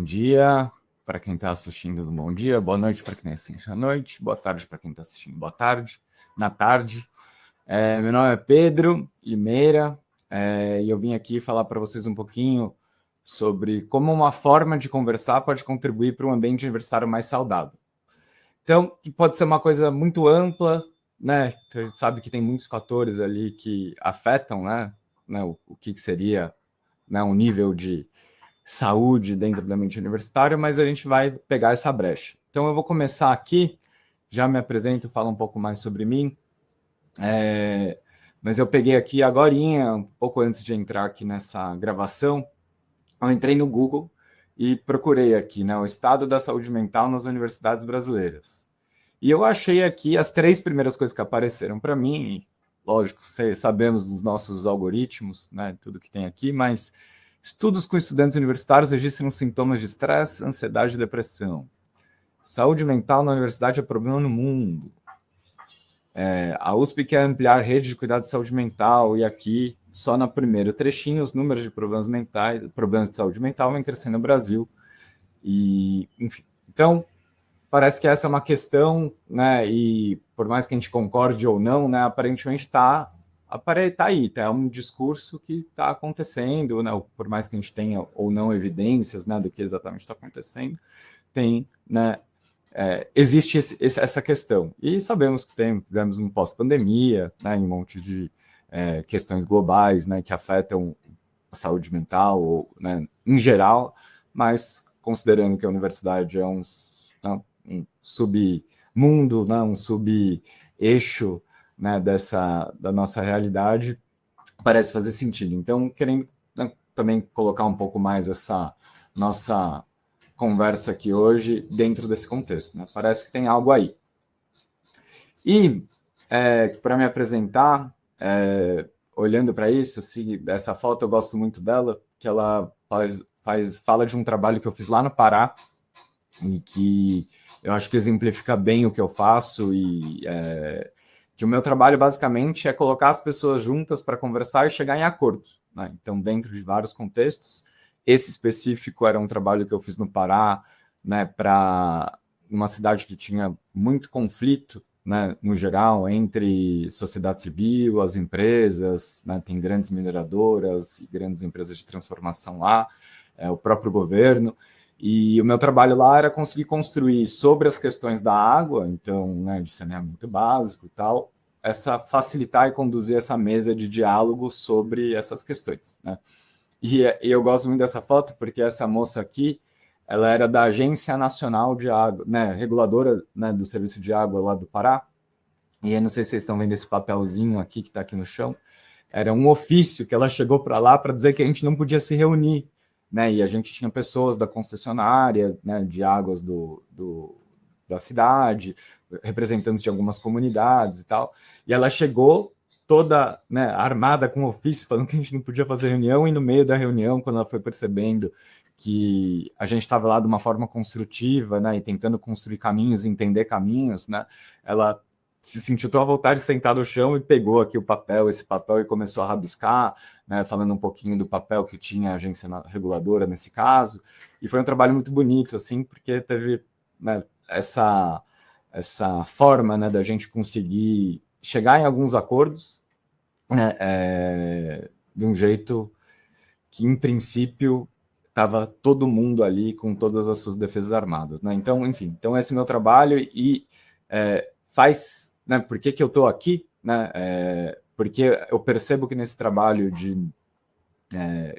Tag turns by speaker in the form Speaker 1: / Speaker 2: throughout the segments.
Speaker 1: Bom dia para quem está assistindo no bom dia, boa noite para quem assiste à noite, boa tarde para quem está assistindo boa tarde, na tarde. Meu nome é Pedro Limeira e eu vim aqui falar para vocês um pouquinho sobre como uma forma de conversar pode contribuir para um ambiente universitário mais saudável. Então, que pode ser uma coisa muito ampla, né? Você sabe que tem muitos fatores ali que afetam, né? O que seria, né, um nível de saúde dentro do ambiente universitário, mas a gente vai pegar essa brecha. Então eu vou começar aqui, já me apresento, falo um pouco mais sobre mim, mas eu peguei aqui agorinha, um pouco antes de entrar aqui nessa gravação, eu entrei no Google e procurei aqui, né, o estado da saúde mental nas universidades brasileiras. E eu achei aqui as 3 primeiras coisas que apareceram para mim, lógico, sabemos dos nossos algoritmos, né, tudo que tem aqui, mas estudos com estudantes universitários registram sintomas de estresse, ansiedade e depressão. Saúde mental na universidade é problema no mundo. A USP quer ampliar a rede de cuidado de saúde mental e aqui, só no primeiro trechinho, os números de problemas de saúde mental vêm crescendo no Brasil. E, enfim, então, parece que essa é uma questão, né, e por mais que a gente concorde ou não, né, aparentemente está aí, tá um discurso que está acontecendo, né, por mais que a gente tenha ou não evidências, né, do que exatamente está acontecendo, tem, né, existe essa questão. E sabemos que tivemos um pós-pandemia, né, em um monte de questões globais, né, que afetam a saúde mental, ou, né, em geral, mas considerando que a universidade é um submundo, né, um sub-eixo, né, da nossa realidade, parece fazer sentido. Então, querendo, né, também colocar um pouco mais essa nossa conversa aqui hoje dentro desse contexto, né? Parece que tem algo aí. E, para me apresentar, olhando para isso, assim, essa foto eu gosto muito dela, que ela fala de um trabalho que eu fiz lá no Pará, e que eu acho que exemplifica bem o que eu faço e que o meu trabalho basicamente é colocar as pessoas juntas para conversar e chegar em acordos, né? Então, dentro de vários contextos, esse específico era um trabalho que eu fiz no Pará, né, para uma cidade que tinha muito conflito, né, no geral, entre sociedade civil, as empresas, né, tem grandes mineradoras e grandes empresas de transformação lá, o próprio governo. E o meu trabalho lá era conseguir construir sobre as questões da água, então, né, de saneamento básico e tal, facilitar e conduzir essa mesa de diálogo sobre essas questões, né? E eu gosto muito dessa foto porque essa moça aqui, ela era da Agência Nacional de Água, né, reguladora, né, do Serviço de Água lá do Pará. E eu não sei se vocês estão vendo esse papelzinho aqui que está aqui no chão. Era um ofício que ela chegou para lá para dizer que a gente não podia se reunir, né? E a gente tinha pessoas da concessionária, né, de águas da cidade, representantes de algumas comunidades e tal. E ela chegou toda, né, armada com ofício, falando que a gente não podia fazer reunião, e no meio da reunião, quando ela foi percebendo que a gente estava lá de uma forma construtiva, né, e tentando construir caminhos, entender caminhos, né, ela se sentiu tão à vontade de sentar no chão e pegou aqui esse papel e começou a rabiscar, né, falando um pouquinho do papel que tinha a agência reguladora nesse caso. E foi um trabalho muito bonito, assim, porque teve, né, essa forma, né, da gente conseguir chegar em alguns acordos, né, de um jeito que, em princípio, estava todo mundo ali com todas as suas defesas armadas, né? Então, enfim, então esse é o meu trabalho e faz, né, por que eu estou aqui, né? Porque eu percebo que nesse trabalho de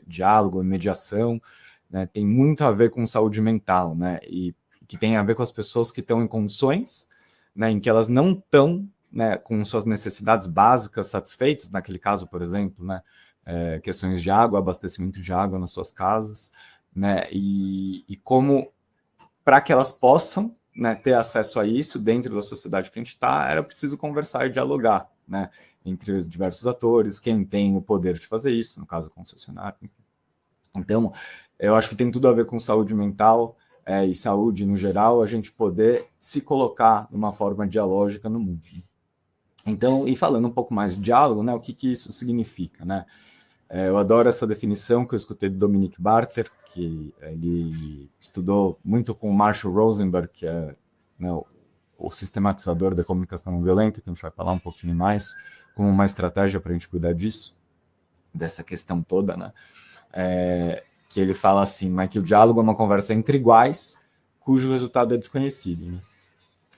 Speaker 1: diálogo e mediação, né, tem muito a ver com saúde mental, né? E que tem a ver com as pessoas que estão em condições, né, em que elas não estão, né, com suas necessidades básicas satisfeitas, naquele caso, por exemplo, né, questões de água, abastecimento de água nas suas casas, né, e como, para que elas possam, né, ter acesso a isso dentro da sociedade que a gente está, era preciso conversar e dialogar, né, entre os diversos atores, quem tem o poder de fazer isso, no caso, o concessionário. Então, eu acho que tem tudo a ver com saúde mental e saúde no geral, a gente poder se colocar de uma forma dialógica no mundo. Então, e falando um pouco mais de diálogo, né, o que isso significa, né? Eu adoro essa definição que eu escutei do Dominic Barter, que ele estudou muito com o Marshall Rosenberg, que é, né, o sistematizador da comunicação não violenta, que a gente vai falar um pouquinho mais, como uma estratégia para a gente cuidar disso, dessa questão toda, né? Que ele fala assim, né, que o diálogo é uma conversa entre iguais, cujo resultado é desconhecido.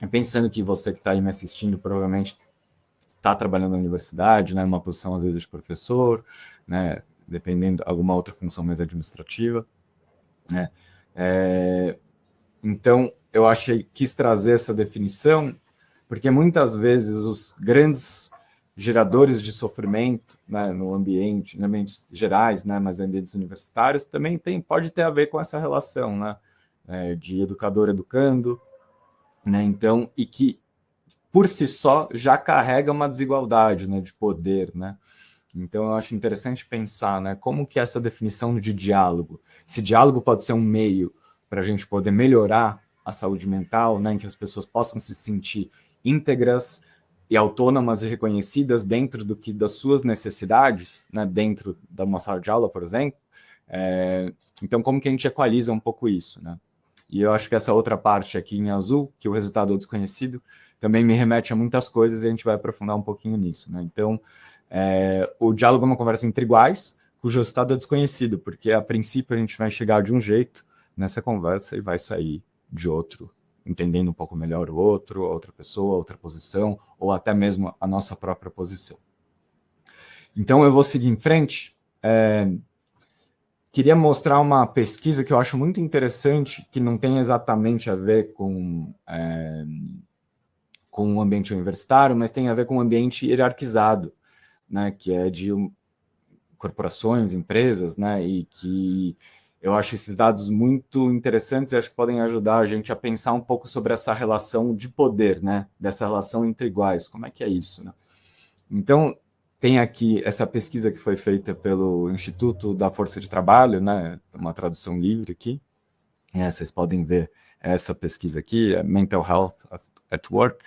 Speaker 1: Né? Pensando que você que está aí me assistindo provavelmente está trabalhando na universidade, né, numa posição às vezes de professor, né, dependendo de alguma outra função mais administrativa, né? Então eu quis trazer essa definição porque muitas vezes os grandes geradores de sofrimento, né, no ambiente, em ambientes gerais, né, mas ambientes universitários, também pode ter a ver com essa relação, né, de educador educando, né, então, e que por si só já carrega uma desigualdade, né, de poder, né. Então eu acho interessante pensar, né, como que essa definição de diálogo, se diálogo pode ser um meio para a gente poder melhorar a saúde mental, né, em que as pessoas possam se sentir íntegras e autônomas e reconhecidas dentro das suas necessidades, né, dentro da uma sala de aula, por exemplo. Então como que a gente equaliza um pouco isso, né? E eu acho que essa outra parte aqui em azul, que o resultado é desconhecido, também me remete a muitas coisas e a gente vai aprofundar um pouquinho nisso, né? Então, o diálogo é uma conversa entre iguais, cujo resultado é desconhecido, porque a princípio a gente vai chegar de um jeito nessa conversa e vai sair de outro, entendendo um pouco melhor o outro, a outra pessoa, a outra posição, ou até mesmo a nossa própria posição. Então eu vou seguir em frente. Queria mostrar uma pesquisa que eu acho muito interessante, que não tem exatamente a ver com o ambiente universitário, mas tem a ver com o ambiente hierarquizado, né, que é de corporações, empresas, né, e que eu acho esses dados muito interessantes e acho que podem ajudar a gente a pensar um pouco sobre essa relação de poder, né, dessa relação entre iguais, como é que é isso, né? Então, tem aqui essa pesquisa que foi feita pelo Instituto da Força de Trabalho, né, uma tradução livre aqui, vocês podem ver essa pesquisa aqui, Mental Health at Work,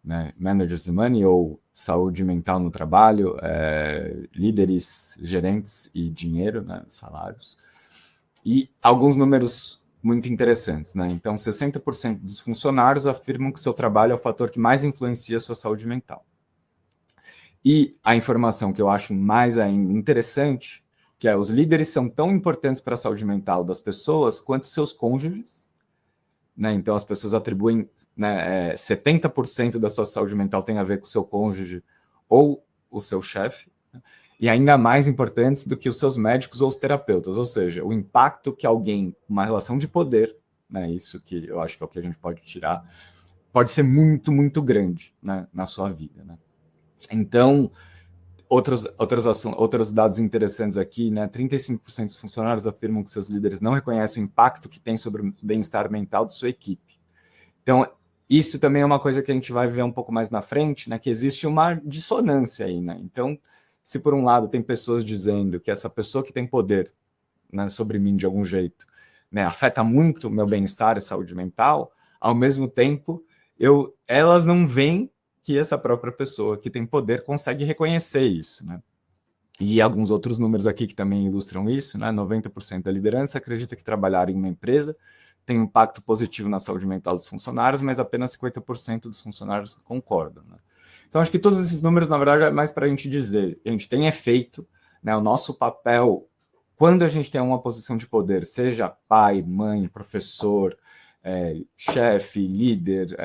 Speaker 1: né, Managers and Money, ou Saúde Mental no Trabalho, líderes, gerentes e dinheiro, né, salários, e alguns números muito interessantes, né? Então, 60% dos funcionários afirmam que seu trabalho é o fator que mais influencia a sua saúde mental. E a informação que eu acho mais ainda interessante, que é os líderes são tão importantes para a saúde mental das pessoas quanto seus cônjuges, né? Então as pessoas atribuem, né, 70% da sua saúde mental tem a ver com o seu cônjuge ou o seu chefe, né? E ainda mais importantes do que os seus médicos ou os terapeutas, ou seja, o impacto que alguém com uma relação de poder, né, isso que eu acho que é o que a gente pode tirar, pode ser muito, muito grande, né, na sua vida, né? Então, outros dados interessantes aqui, né? 35% dos funcionários afirmam que seus líderes não reconhecem o impacto que tem sobre o bem-estar mental de sua equipe. Então, isso também é uma coisa que a gente vai ver um pouco mais na frente, né? Que existe uma dissonância aí, né? Então, se por um lado tem pessoas dizendo que essa pessoa que tem poder, né, sobre mim de algum jeito, né, afeta muito o meu bem-estar e saúde mental, ao mesmo tempo, elas não veem que essa própria pessoa que tem poder consegue reconhecer isso, né? E alguns outros números aqui que também ilustram isso, né? 90% da liderança acredita que trabalhar em uma empresa tem um impacto positivo na saúde mental dos funcionários, mas apenas 50% dos funcionários concordam, né? Então, acho que todos esses números, na verdade, é mais para a gente dizer, a gente tem efeito, né? O nosso papel, quando a gente tem uma posição de poder, seja pai, mãe, professor, chefe, líder,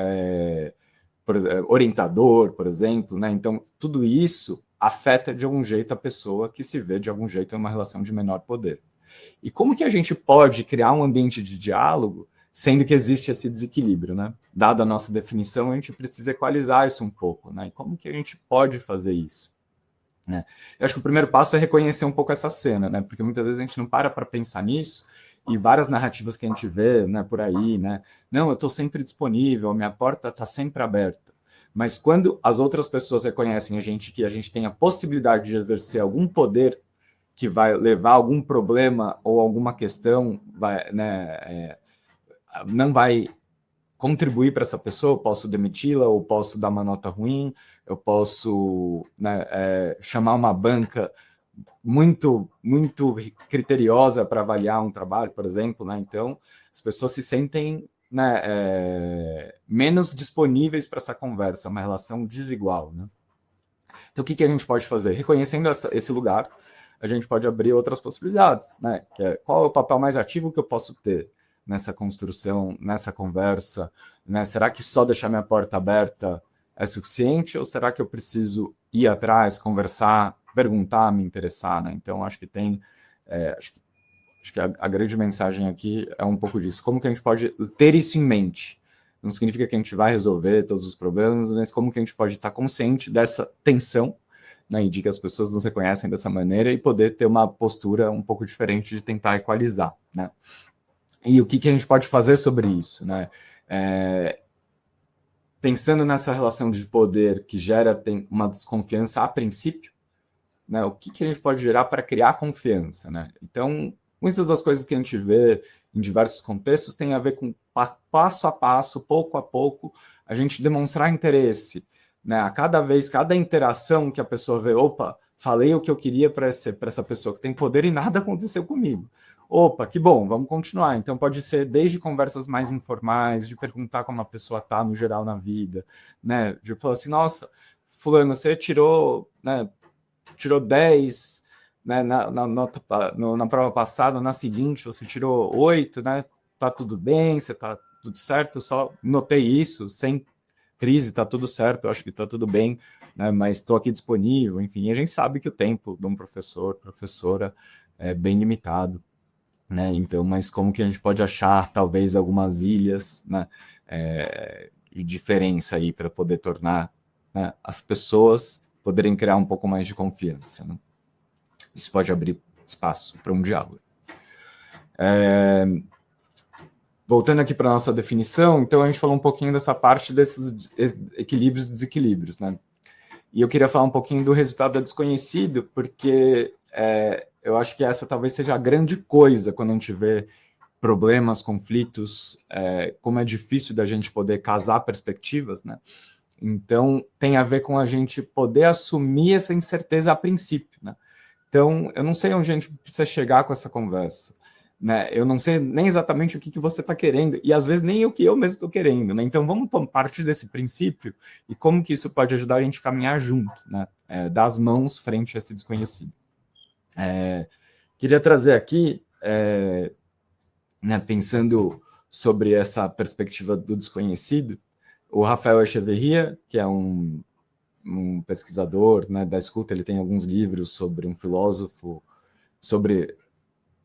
Speaker 1: orientador, por exemplo, né? Então, tudo isso afeta de algum jeito a pessoa que se vê de algum jeito em uma relação de menor poder. E como que a gente pode criar um ambiente de diálogo, sendo que existe esse desequilíbrio, né? Dada a nossa definição, a gente precisa equalizar isso um pouco, né? E como que a gente pode fazer isso? Né? Eu acho que o primeiro passo é reconhecer um pouco essa cena, né? Porque muitas vezes a gente não para pensar nisso e várias narrativas que a gente vê, né, por aí, né? Não, eu estou sempre disponível, a minha porta está sempre aberta. Mas quando as outras pessoas reconhecem que a gente tem a possibilidade de exercer algum poder que vai levar a algum problema ou alguma questão, não vai contribuir para essa pessoa, eu posso demiti-la, ou posso dar uma nota ruim, eu posso, né, chamar uma banca muito criteriosa para avaliar um trabalho, por exemplo, né? Então, as pessoas se sentem, né, menos disponíveis para essa conversa, uma relação desigual, né? Então, o que a gente pode fazer? Reconhecendo esse lugar, a gente pode abrir outras possibilidades, né? Que é, qual é o papel mais ativo que eu posso ter nessa construção, nessa conversa, né? Será que só deixar minha porta aberta é suficiente ou será que eu preciso ir atrás, conversar, perguntar, me interessar, né? Então, acho que tem... acho que a grande mensagem aqui é um pouco disso. Como que a gente pode ter isso em mente? Não significa que a gente vai resolver todos os problemas, mas como que a gente pode estar consciente dessa tensão, né, e de que as pessoas não se reconhecem dessa maneira e poder ter uma postura um pouco diferente de tentar equalizar, né? E o que a gente pode fazer sobre isso, né? Pensando nessa relação de poder que gera uma desconfiança a princípio, né, o que a gente pode gerar para criar confiança, né? Então, muitas das coisas que a gente vê em diversos contextos tem a ver com passo a passo, pouco a pouco, a gente demonstrar interesse, né? A cada vez, cada interação que a pessoa vê, opa, falei o que eu queria para essa pessoa que tem poder e nada aconteceu comigo. Opa, que bom, vamos continuar. Então pode ser desde conversas mais informais, de perguntar como a pessoa está no geral na vida, né? De falar assim, nossa, fulano, você tirou, né, tirou 10, né, na prova passada, na seguinte você tirou 8, né? Tá tudo bem, você tá tudo certo, eu só notei isso, sem crise, tá tudo certo, eu acho que tá tudo bem, né? Mas estou aqui disponível, enfim, a gente sabe que o tempo de um professora é bem limitado, né? Então, mas como que a gente pode achar talvez algumas ilhas, né, de diferença aí para poder tornar, né, as pessoas poderem criar um pouco mais de confiança, né? Isso pode abrir espaço para um diálogo. Voltando aqui para a nossa definição, então a gente falou um pouquinho dessa parte desses equilíbrios e desequilíbrios, né? E eu queria falar um pouquinho do resultado desconhecido, porque eu acho que essa talvez seja a grande coisa quando a gente vê problemas, conflitos, como é difícil da gente poder casar perspectivas, né? Então, tem a ver com a gente poder assumir essa incerteza a princípio, né? Então, eu não sei onde a gente precisa chegar com essa conversa, né? Eu não sei nem exatamente o que você está querendo, e às vezes nem o que eu mesmo estou querendo, né? Então, vamos partir desse princípio e como que isso pode ajudar a gente a caminhar junto, né? Dar as mãos frente a esse desconhecido. Queria trazer aqui, né, pensando sobre essa perspectiva do desconhecido, o Rafael Echeverria, que é um pesquisador, né, da escuta, ele tem alguns livros sobre um filósofo, sobre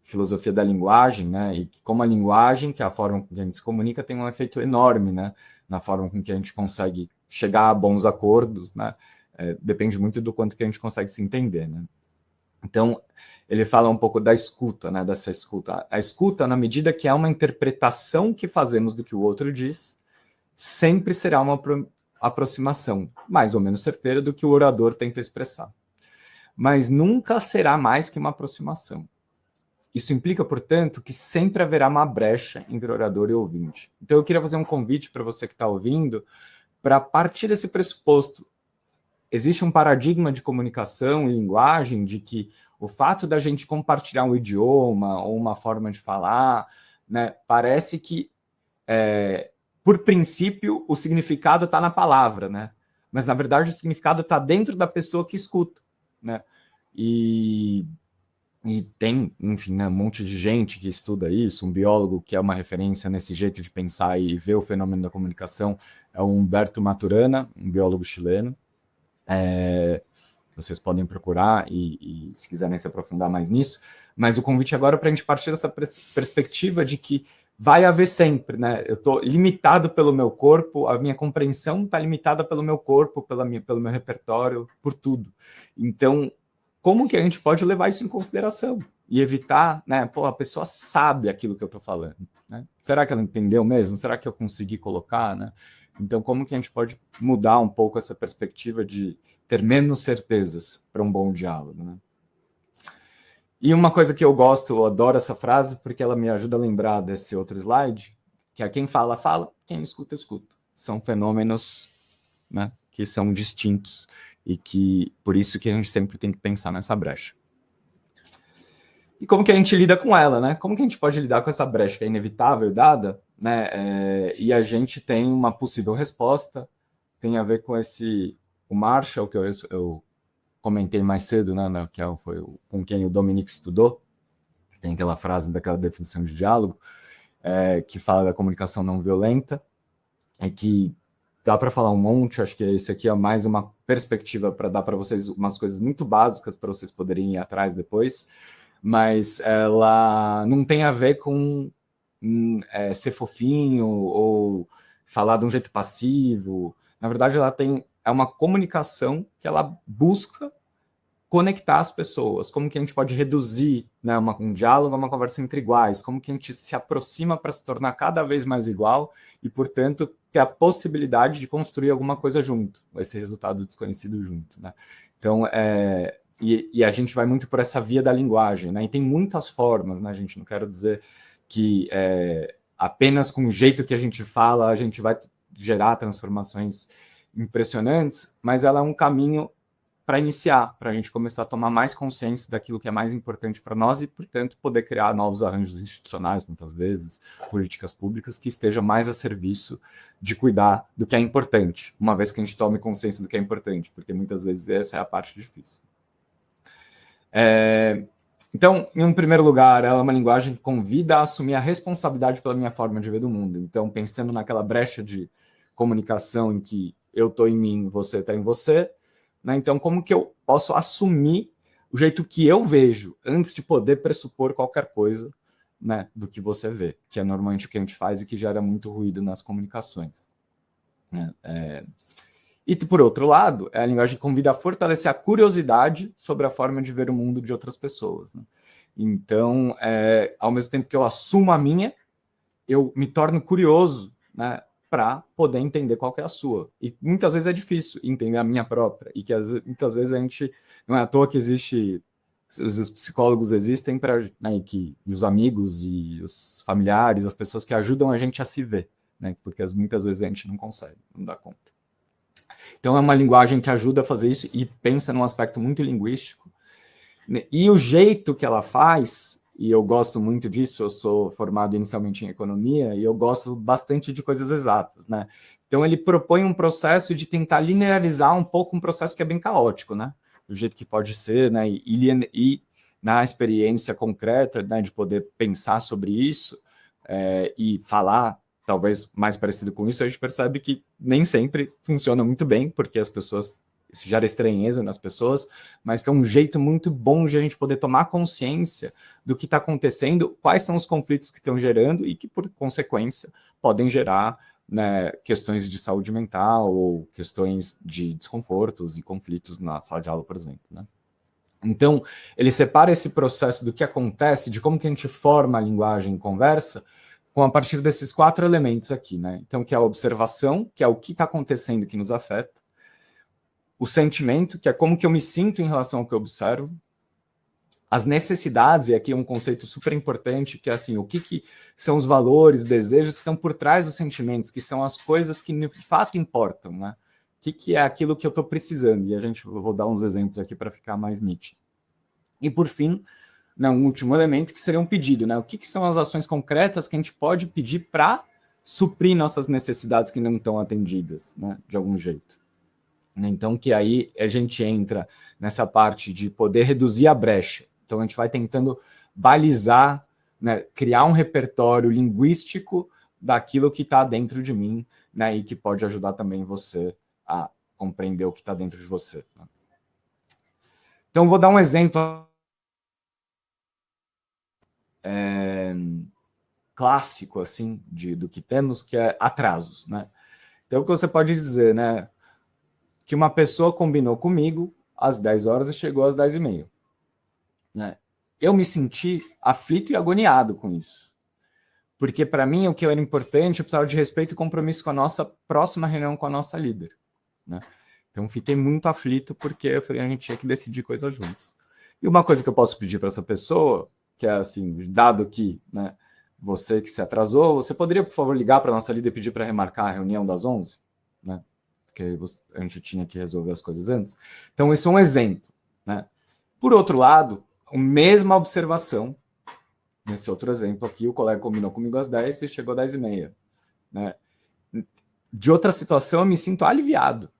Speaker 1: filosofia da linguagem, né, e como a linguagem, que é a forma com que a gente se comunica, tem um efeito enorme, né, na forma com que a gente consegue chegar a bons acordos, né, depende muito do quanto que a gente consegue se entender, né. Então, ele fala um pouco da escuta, né, dessa escuta. A escuta, na medida que é uma interpretação que fazemos do que o outro diz, sempre será uma aproximação, mais ou menos certeira, do que o orador tenta expressar. Mas nunca será mais que uma aproximação. Isso implica, portanto, que sempre haverá uma brecha entre orador e ouvinte. Então eu queria fazer um convite para você que está ouvindo, para partir desse pressuposto. Existe um paradigma de comunicação e linguagem de que o fato da gente compartilhar um idioma ou uma forma de falar, né, parece que por princípio, o significado está na palavra, né? Mas, na verdade, o significado está dentro da pessoa que escuta, né? E tem, enfim, né, um monte de gente que estuda isso, um biólogo que é uma referência nesse jeito de pensar e ver o fenômeno da comunicação é o Humberto Maturana, um biólogo chileno. Vocês podem procurar e se quiserem se aprofundar mais nisso, mas o convite agora é para a gente partir dessa perspectiva de que vai haver sempre, né? Eu estou limitado pelo meu corpo, a minha compreensão está limitada pelo meu corpo, pelo meu repertório, por tudo. Então, como que a gente pode levar isso em consideração e evitar, né? Pô, a pessoa sabe aquilo que eu estou falando, né? Será que ela entendeu mesmo? Será que eu consegui colocar, né? Então, como que a gente pode mudar um pouco essa perspectiva de ter menos certezas para um bom diálogo, né? E uma coisa que eu gosto, eu adoro essa frase, porque ela me ajuda a lembrar desse outro slide, que é quem fala, fala, quem escuta, escuta. São fenômenos, né, que são distintos e que, por isso que a gente sempre tem que pensar nessa brecha. e como que a gente lida com ela, né? Como que a gente pode lidar com essa brecha que é inevitável e dada, né? E a gente tem uma possível resposta, tem a ver com o Marshall, que eu comentei mais cedo, né? Foi com quem o Dominique estudou, tem aquela frase daquela definição de diálogo, que fala da comunicação não violenta, que dá para falar um monte, acho que esse aqui é mais uma perspectiva para dar para vocês umas coisas muito básicas para vocês poderem ir atrás depois, mas ela não tem a ver com ser fofinho ou falar de um jeito passivo. Na verdade, é uma comunicação que ela busca conectar as pessoas, como que a gente pode reduzir, né, um diálogo a uma conversa entre iguais, como que a gente se aproxima para se tornar cada vez mais igual e, portanto, ter a possibilidade de construir alguma coisa junto, esse resultado desconhecido junto, né? Então, e a gente vai muito por essa via da linguagem, né? E tem muitas formas, né, gente? Não quero dizer que apenas com o jeito que a gente fala a gente vai gerar transformações impressionantes, mas ela é um caminho para iniciar, para a gente começar a tomar mais consciência daquilo que é mais importante para nós e, portanto, poder criar novos arranjos institucionais, muitas vezes, políticas públicas que estejam mais a serviço de cuidar do que é importante, uma vez que a gente tome consciência do que é importante, porque muitas vezes essa é a parte difícil. Então, em um primeiro lugar, ela é uma linguagem que convida a assumir a responsabilidade pela minha forma de ver do mundo. Então, pensando naquela brecha de comunicação em que eu estou em mim, você está em você, né? Então, como que eu posso assumir o jeito que eu vejo antes de poder pressupor qualquer coisa, né, do que você vê, que é normalmente o que a gente faz e que gera muito ruído nas comunicações. E, por outro lado, a linguagem convida a fortalecer a curiosidade sobre a forma de ver o mundo de outras pessoas, né? Então, ao mesmo tempo que eu assumo a minha, eu me torno curioso, né, para poder entender qual que é a sua. E muitas vezes é difícil entender a minha própria, e que muitas vezes a gente, não é à toa que os psicólogos existem para, né, que os amigos e os familiares, as pessoas que ajudam a gente a se ver, né, porque muitas vezes a gente não consegue, não dá conta. Então é uma linguagem que ajuda a fazer isso e pensa num aspecto muito linguístico. E o jeito que ela faz, e eu gosto muito disso, eu sou formado inicialmente em economia, e eu gosto bastante de coisas exatas, né? Então ele propõe um processo de tentar linearizar um pouco um processo que é bem caótico, né? Do jeito que pode ser, né? E na experiência concreta, né, de poder pensar sobre isso e falar, talvez mais parecido com isso, a gente percebe que nem sempre funciona muito bem, porque as pessoas isso gera estranheza nas pessoas, mas que é um jeito muito bom de a gente poder tomar consciência do que está acontecendo, quais são os conflitos que estão gerando e que, por consequência, podem gerar, né, questões de saúde mental ou questões de desconfortos e conflitos na sala de aula, por exemplo, né? Então, ele separa esse processo do que acontece, de como que a gente forma a linguagem em conversa, a partir desses 4 elementos aqui, né? Então, que é a observação, que é o que está acontecendo que nos afeta, o sentimento, que é como que eu me sinto em relação ao que eu observo, as necessidades, e aqui é um conceito super importante, que é assim, o que são os valores, desejos que estão por trás dos sentimentos, que são as coisas que de fato importam, né? O que é aquilo que eu estou precisando, e vou dar uns exemplos aqui para ficar mais nítido. E por fim, né, um último elemento que seria um pedido, né? O que são as ações concretas que a gente pode pedir para suprir nossas necessidades que não estão atendidas, né, de algum jeito. Então, que aí a gente entra nessa parte de poder reduzir a brecha. Então, a gente vai tentando balizar, né, criar um repertório linguístico daquilo que está dentro de mim, né, e que pode ajudar também você a compreender o que está dentro de você. Então, vou dar um exemplo clássico assim do que temos, que é atrasos, né? Então, o que você pode dizer, né? Que uma pessoa combinou comigo às 10 horas e chegou às 10h30. Né? Eu me senti aflito e agoniado com isso. Porque, para mim, o que era importante, eu precisava de respeito e compromisso com a nossa próxima reunião com a nossa líder. Né? Então, fiquei muito aflito porque eu falei, a gente tinha que decidir coisas juntos. E uma coisa que eu posso pedir para essa pessoa, que é assim, dado que, né, você que se atrasou, você poderia, por favor, ligar para a nossa líder e pedir para remarcar a reunião das 11? Né? Porque a gente tinha que resolver as coisas antes. Então, isso é um exemplo. Né? Por outro lado, a mesma observação. Nesse outro exemplo aqui, o colega combinou comigo às 10 e chegou às 10h30. Né? De outra situação, eu me sinto aliviado,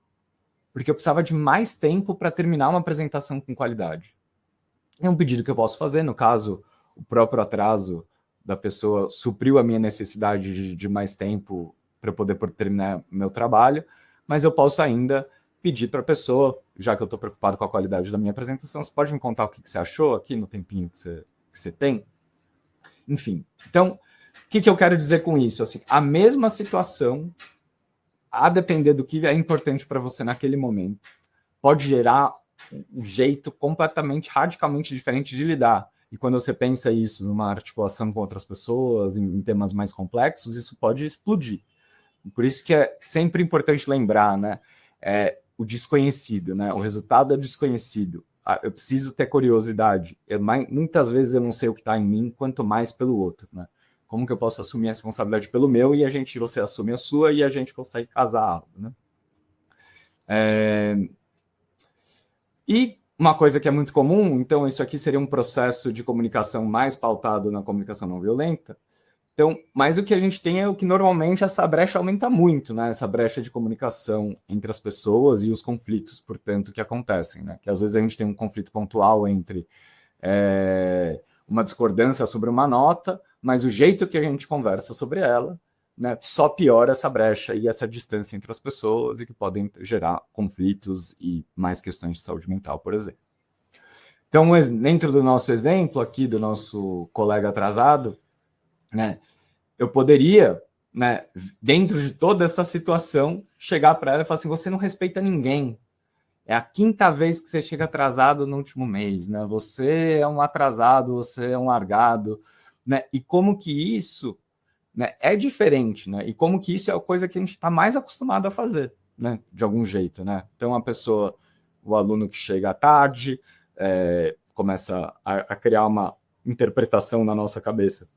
Speaker 1: porque eu precisava de mais tempo para terminar uma apresentação com qualidade. É um pedido que eu posso fazer, no caso, o próprio atraso da pessoa supriu a minha necessidade de mais tempo para eu poder terminar meu trabalho, mas eu posso ainda pedir para a pessoa, já que eu estou preocupado com a qualidade da minha apresentação, você pode me contar o que você achou aqui no tempinho que você tem? Enfim, então, o que eu quero dizer com isso? Assim, a mesma situação, a depender do que é importante para você naquele momento, pode gerar um jeito completamente, radicalmente diferente de lidar. E quando você pensa isso numa articulação com outras pessoas, em temas mais complexos, isso pode explodir. Por isso que é sempre importante lembrar, né? O desconhecido, né? O resultado é desconhecido. Eu preciso ter curiosidade. Muitas vezes eu não sei o que está em mim, quanto mais pelo outro, né? Como que eu posso assumir a responsabilidade pelo meu e você assume a sua e a gente consegue casar algo, né? E uma coisa que é muito comum, então isso aqui seria um processo de comunicação mais pautado na comunicação não violenta. Então, mas o que a gente tem é o que normalmente essa brecha aumenta muito, né? Essa brecha de comunicação entre as pessoas e os conflitos, portanto, que acontecem, né? Que às vezes a gente tem um conflito pontual entre uma discordância sobre uma nota, mas o jeito que a gente conversa sobre ela, né, só piora essa brecha e essa distância entre as pessoas e que podem gerar conflitos e mais questões de saúde mental, por exemplo. Então, dentro do nosso exemplo aqui, do nosso colega atrasado, né, eu poderia, né, dentro de toda essa situação, chegar para ela e falar assim, você não respeita ninguém. É a 5ª vez que você chega atrasado no último mês, né? Você é um atrasado, você é um largado, né? E como que isso, né, é diferente, né? E como que isso é a coisa que a gente está mais acostumado a fazer, né? De algum jeito, né? Então a pessoa, o aluno que chega à tarde, começa a criar uma interpretação na nossa cabeça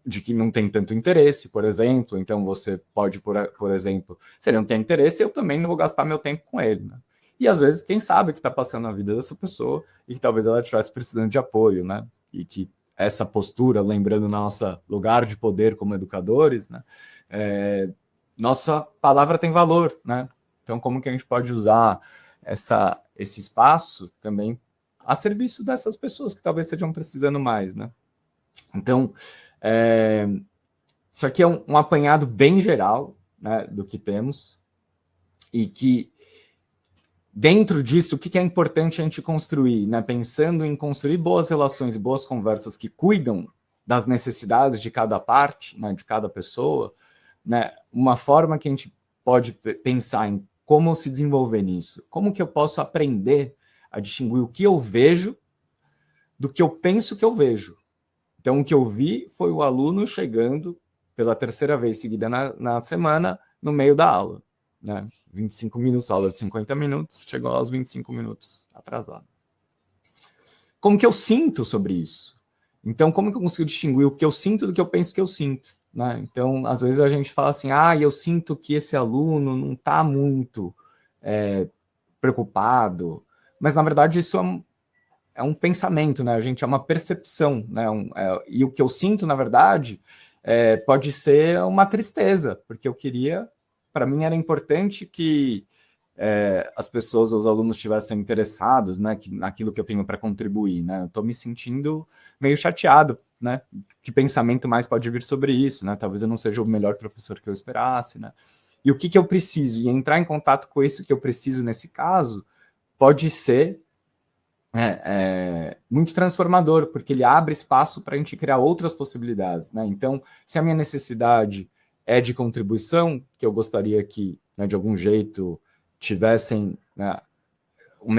Speaker 1: de que não tem tanto interesse, por exemplo. Então você pode, por exemplo, se ele não tem interesse, eu também não vou gastar meu tempo com ele, né? E às vezes, quem sabe o que está passando na vida dessa pessoa e que talvez ela estivesse precisando de apoio, né? E que essa postura, lembrando nosso lugar de poder como educadores, né? Nossa palavra tem valor, né? Então, como que a gente pode usar esse espaço também a serviço dessas pessoas que talvez estejam precisando mais, né? Então, isso aqui é um apanhado bem geral, né, do que temos, e que dentro disso, o que é importante a gente construir, né? Pensando em construir boas relações e boas conversas que cuidam das necessidades de cada parte, né, de cada pessoa, né? Uma forma que a gente pode pensar em como se desenvolver nisso, como que eu posso aprender a distinguir o que eu vejo do que eu penso que eu vejo. Então, o que eu vi foi o aluno chegando pela 3ª vez seguida na semana, no meio da aula, né? 25 minutos, aula de 50 minutos, chegou aos 25 minutos atrasado. Como que eu sinto sobre isso? Então, como que eu consigo distinguir o que eu sinto do que eu penso que eu sinto, né? Então, às vezes a gente fala assim, eu sinto que esse aluno não está muito preocupado, mas na verdade isso é um pensamento, né? A gente é uma percepção, né? E o que eu sinto, na verdade, pode ser uma tristeza, porque eu queria, para mim era importante que as pessoas, os alunos estivessem interessados, né, naquilo que eu tenho para contribuir, né? Eu estou me sentindo meio chateado, né? Que pensamento mais pode vir sobre isso, né? Talvez eu não seja o melhor professor que eu esperasse, né? E o que eu preciso? E entrar em contato com isso que eu preciso nesse caso pode ser muito transformador, porque ele abre espaço para a gente criar outras possibilidades, né? Então, se a minha necessidade é de contribuição, que eu gostaria que, né, de algum jeito, tivessem, né,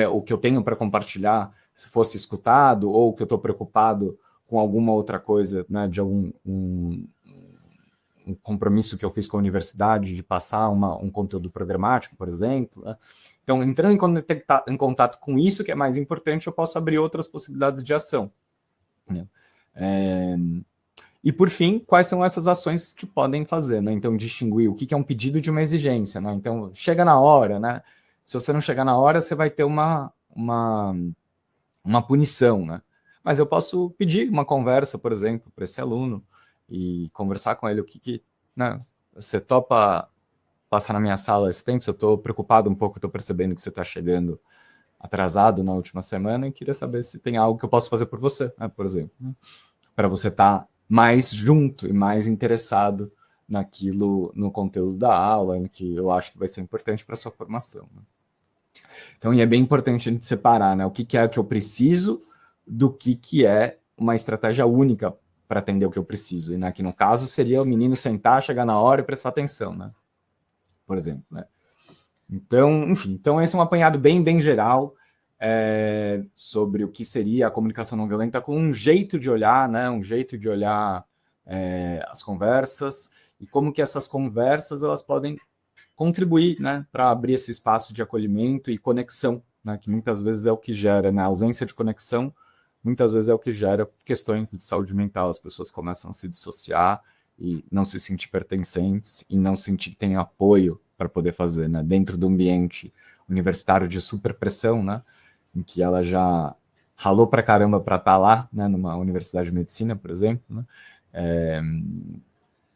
Speaker 1: o que eu tenho para compartilhar, se fosse escutado, ou que eu estou preocupado com alguma outra coisa, né, de algum um compromisso que eu fiz com a universidade de passar um conteúdo programático, por exemplo, né? Então, entrando em contato com isso que é mais importante, eu posso abrir outras possibilidades de ação, né? E, por fim, quais são essas ações que podem fazer, né? Então, distinguir o que é um pedido de uma exigência, né? Então, chega na hora, né? Se você não chegar na hora, você vai ter uma punição, né? mas eu posso pedir uma conversa, por exemplo, para esse aluno e conversar com ele o que né, você topa passar na minha sala esse tempo, se eu estou preocupado um pouco, estou percebendo que você está chegando atrasado na última semana e queria saber se tem algo que eu posso fazer por você, né, por exemplo, né, para você estar mais junto e mais interessado naquilo, no conteúdo da aula, no que eu acho que vai ser importante para a sua formação. Né? Então, e é bem importante a gente separar, né, o que é que eu preciso do que é uma estratégia única para atender o que eu preciso. E né, que no caso seria o menino sentar, chegar na hora e prestar atenção, né? Por exemplo, né? Então, enfim, então esse é um apanhado bem geral sobre o que seria a comunicação não violenta com um jeito de olhar, né? Um jeito de olhar as conversas e como que essas conversas elas podem contribuir, né, para abrir esse espaço de acolhimento e conexão, né, que muitas vezes é o que gera, né, a ausência de conexão, muitas vezes é o que gera questões de saúde mental, as pessoas começam a se dissociar e não se sentir pertencentes e não sentir que tem apoio para poder fazer, né, dentro do ambiente universitário de superpressão, né, em que ela já ralou para caramba para estar lá, né, numa universidade de medicina, por exemplo, né,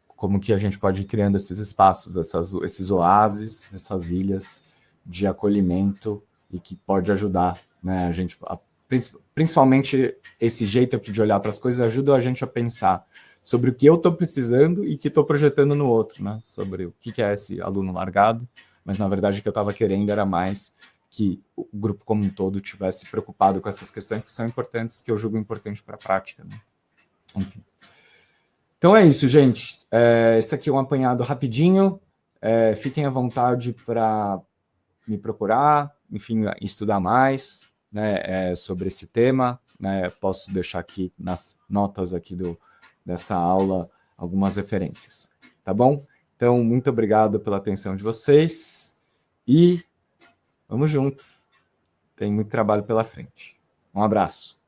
Speaker 1: como que a gente pode ir criando esses espaços, esses oásis, essas ilhas de acolhimento e que pode ajudar, né, a gente, principalmente esse jeito aqui de olhar para as coisas ajuda a gente a pensar sobre o que eu estou precisando e que estou projetando no outro, né, sobre o que é esse aluno largado, mas na verdade o que eu estava querendo era mais que o grupo como um todo tivesse preocupado com essas questões que são importantes, que eu julgo importante para a prática, né? Enfim. Então é isso, gente. Esse aqui é um apanhado rapidinho. Fiquem à vontade para me procurar, enfim, estudar mais, né, sobre esse tema. Né, posso deixar aqui nas notas aqui dessa aula algumas referências. Tá bom? Então, muito obrigado pela atenção de vocês e vamos junto. Tem muito trabalho pela frente. Um abraço.